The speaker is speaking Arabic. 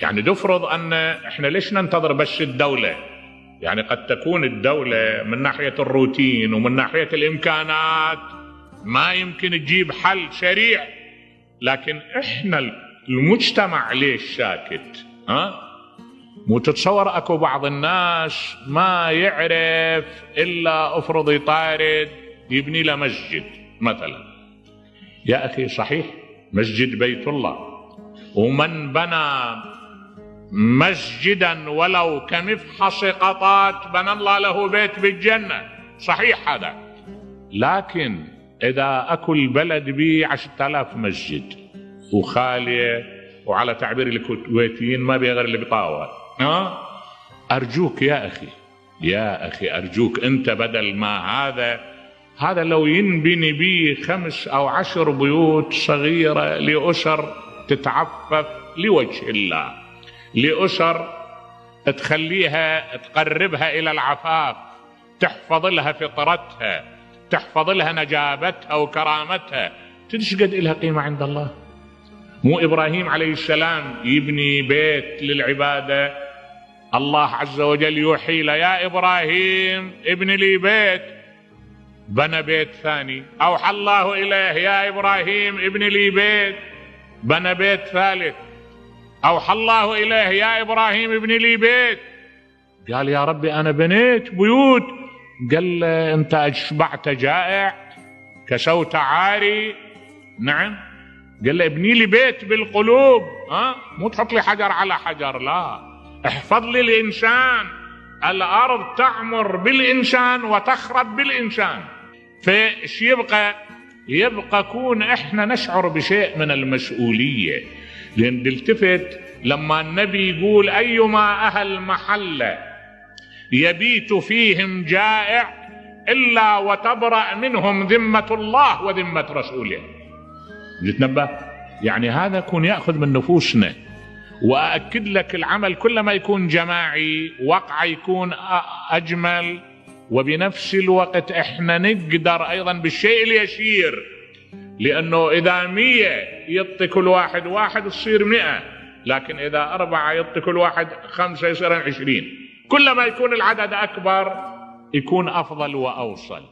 يعني نفرض أن إحنا ليش ننتظر بس الدولة؟ يعني قد تكون الدولة من ناحية الروتين ومن ناحية الإمكانات ما يمكن تجيب حل سريع، لكن إحنا المجتمع ليش ساكت؟ مو تتصور أكو بعض الناس ما يعرف إلا أفرض يطارد يبني له مسجد مثلا. يا أخي صحيح مسجد بيت الله، ومن بنى مسجدا ولو كمفحص قطات بنى الله له بيت بالجنة، صحيح هذا. لكن إذا أكو البلد بيه 10,000 مسجد وخالية، وعلى تعبير الكويتيين ما بيغير اللي بيطاول، أرجوك يا أخي أرجوك أنت بدل ما هذا لو ينبني بيه 5 أو 10 بيوت صغيرة لأسر تتعفف لوجه الله، لأسر تخليها تقربها إلى العفاف، تحفظ لها فطرتها، تحفظ لها نجابتها وكرامتها، تدش قد إلها قيمة عند الله. مو إبراهيم عليه السلام يبني بيت للعبادة، الله عز وجل يوحي له يا إبراهيم ابن لي بيت، بنى بيت ثاني، أوحى الله إليه يا إبراهيم ابن لي بيت، بنى بيت ثالث، أوحى الله إليه يا إبراهيم ابن لي بيت. قال يا ربي أنا بنيت بيوت. قال له أنت أشبعت جائع، كسوت عاري. نعم. قال له ابني لي بيت بالقلوب، مو تحط لي حجر على حجر، لا، احفظ لي الإنسان. الأرض تعمر بالإنسان وتخرب بالإنسان. فايش يبقى كون احنا نشعر بشيء من المسؤولية. لأن نلتفت لما النبي يقول أيما أهل محلة يبيت فيهم جائع إلا وتبرأ منهم ذمة الله وذمة رسوله. نتنبه، يعني هذا يكون يأخذ من نفوسنا. وأأكد لك العمل كلما يكون جماعي وقع يكون أجمل، وبنفس الوقت احنا نقدر أيضا بالشيء اليسير، لأنه إذا 100 يعطي كل واحد تصير 100، لكن إذا 4 يعطي كل واحد 5 يصير 20. كلما يكون العدد أكبر يكون أفضل وأوصل.